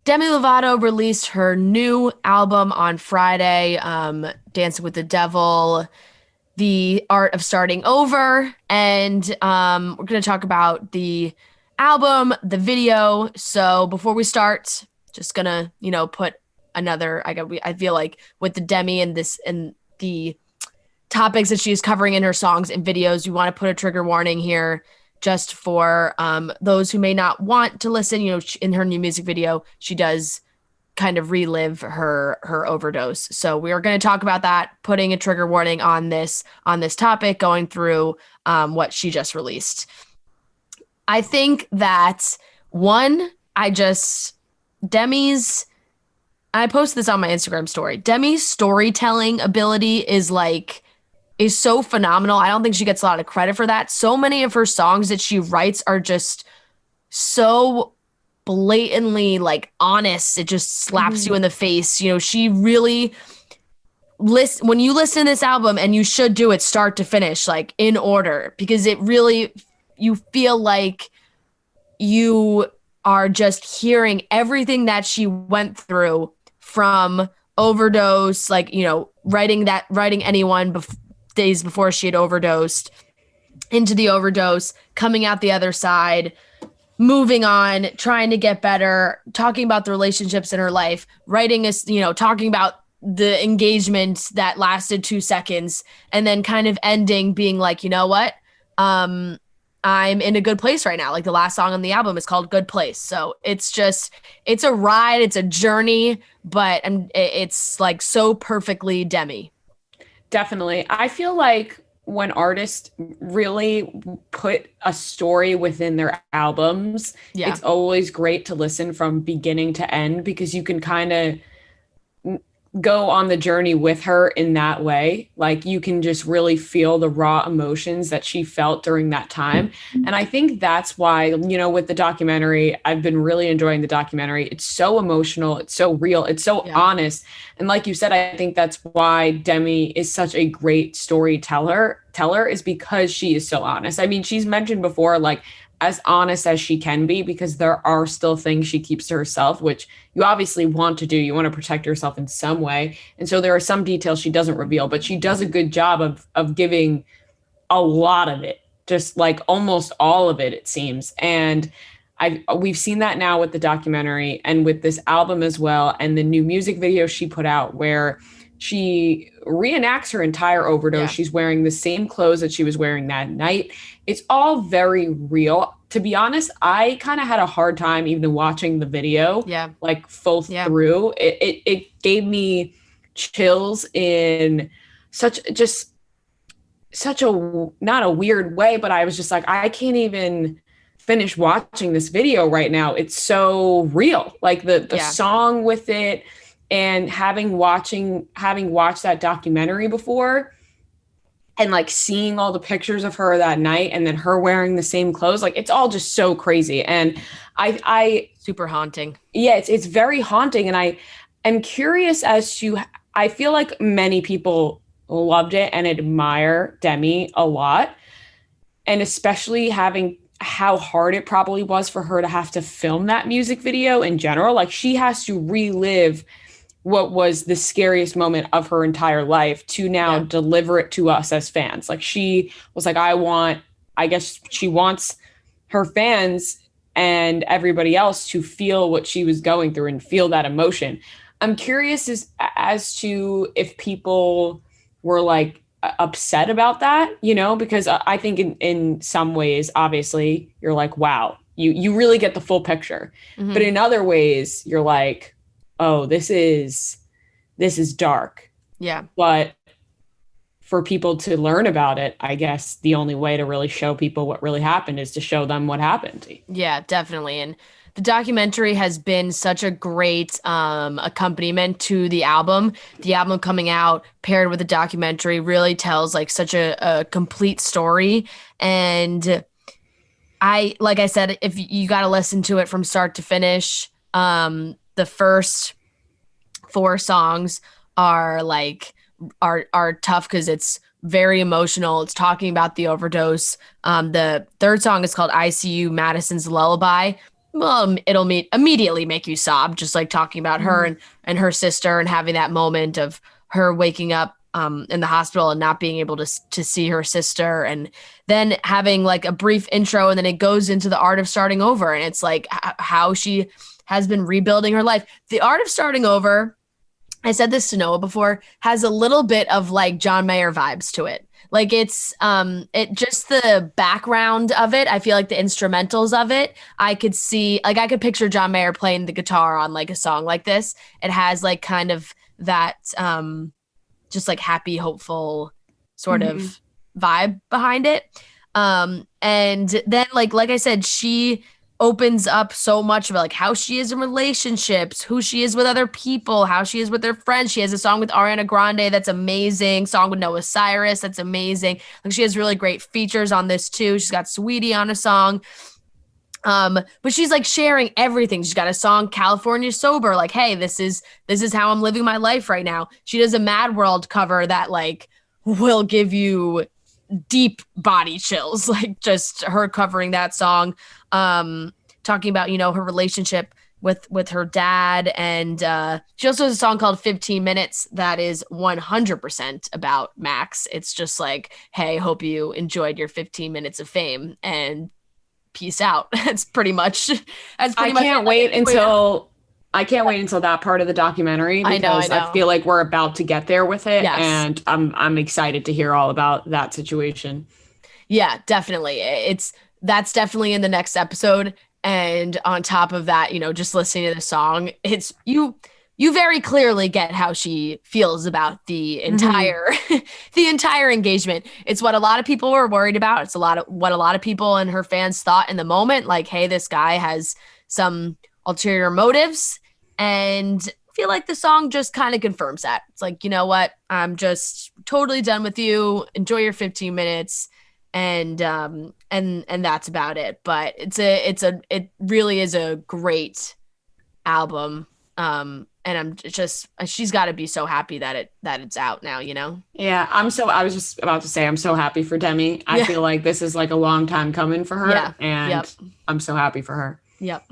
Demi Lovato released her new album on Friday, Dancing with the Devil, The Art of Starting Over. And we're going to talk about the album, the video. So before we start, just going to, put another, I feel like with the Demi and this and the topics that she's covering in her songs and videos, we want to put a trigger warning here just for those who may not want to listen. In her new music video, she does kind of relive her overdose. So we are going to talk about that, putting a trigger warning on this topic, going through what she just released. I think that one, Demi's, I posted this on my Instagram story. Demi's storytelling ability is so phenomenal. I don't think she gets a lot of credit for that. So many of her songs that she writes are just so blatantly honest. It just slaps you in the face. She really when you listen to this album, and you should do it start to finish, in order, because it really, you feel like you are just hearing everything that she went through from overdose, writing anyone days before she had overdosed, into the overdose, coming out the other side, moving on, trying to get better, talking about the relationships in her life, talking about the engagement that lasted 2 seconds, and then kind of ending being like, you know what? I'm in a good place right now. Like, the last song on the album is called Good Place. So it's a ride, it's a journey, but it's so perfectly Demi. Definitely. I feel like when artists really put a story within their albums, it's always great to listen from beginning to end, because you can kind of go on the journey with her in that way. Like, you can just really feel the raw emotions that she felt during that time. And I think that's why, with the documentary, I've been really enjoying the documentary. It's so emotional. It's so real. It's so honest. And like you said, I think that's why Demi is such a great storyteller, is because she is so honest. I mean, she's mentioned before, as honest as she can be, because there are still things she keeps to herself, which you obviously want to do. You want to protect yourself in some way. And so there are some details she doesn't reveal, but she does a good job of giving a lot of it, just almost all of it, it seems. And we've seen that now with the documentary and with this album as well. And the new music video she put out, where she reenacts her entire overdose. Yeah. She's wearing the same clothes that she was wearing that night. It's all very real. To be honest, I kind of had a hard time even watching the video, full through. It gave me chills in such a, not a weird way, but I was just like, I can't even finish watching this video right now. It's so real. The song with it, and having watched that documentary before, and seeing all the pictures of her that night, and then her wearing the same clothes, it's all just so crazy. And I super haunting. Yeah, it's very haunting. And I am curious as to, I feel like many people loved it and admire Demi a lot. And especially having how hard it probably was for her to have to film that music video in general. She has to relive what was the scariest moment of her entire life to now deliver it to us as fans. She was like, I guess she wants her fans and everybody else to feel what she was going through and feel that emotion. I'm curious as to if people were upset about that, because I think in some ways, obviously, you're like, wow, you really get the full picture. Mm-hmm. But in other ways, you're like, oh, this is dark. Yeah. But for people to learn about it, I guess the only way to really show people what really happened is to show them what happened. Yeah, definitely. And the documentary has been such a great accompaniment to the album. The album coming out paired with the documentary really tells such a complete story. And like I said, if you got to listen to it from start to finish, the first 4 songs are tough because it's very emotional. It's talking about the overdose. The third song is called ICU Madison's Lullaby. well, it'll immediately make you sob, just like talking about her Mhm. and her sister and having that moment of her waking up in the hospital and not being able to see her sister, and then having like a brief intro, and then it goes into the art of starting over, and it's like how she has been rebuilding her life. The art of starting over, I said this to Noah before, has a little bit of like John Mayer vibes to it. Like it just the background of it, I feel like the instrumentals of it, I could see like I could picture John Mayer playing the guitar on like a song like this. It has like kind of that just like happy, hopeful sort Mhm. of vibe behind it. And then like I said, she opens up so much about like how she is in relationships, who she is with other people, how she is with her friends. She has a song with Ariana Grande that's amazing, song with Noah Cyrus that's amazing. Like she has really great features on this too. She's got Sweetie on a song. But she's like sharing everything. She's got a song, California Sober, like, hey, this is how I'm living my life right now. She does a Mad World cover that like will give you deep body chills, like just her covering that song, talking about, her relationship with her dad. And she also has a song called 15 Minutes that is 100% about Max. It's just like, hey, hope you enjoyed your 15 minutes of fame and peace out. That's I pretty much it. can't Like, wait until I can't wait until that part of the documentary I because I know. feel like we're about to get there with it, Yes. and I'm excited to hear all about that situation. Yeah, definitely. That's definitely in the next episode. And on top of that, just listening to the song, it's you very clearly get how she feels about the Hmm. entire the entire engagement. It's what a lot of people were worried about. It's a lot of what a lot of people and her fans thought in the moment, like, hey, this guy has some ulterior motives. And I feel like the song just kind of confirms that. It's like, you know what? I'm just totally done with you. Enjoy your 15 minutes, and that's about it. But it really is a great album. And I'm just she's got to be so happy that it's out now. Yeah, I was just about to say I'm so happy for Demi. I Yeah. feel like this is like a long time coming for Yeah. her, and Yep. I'm so happy for her. Yep.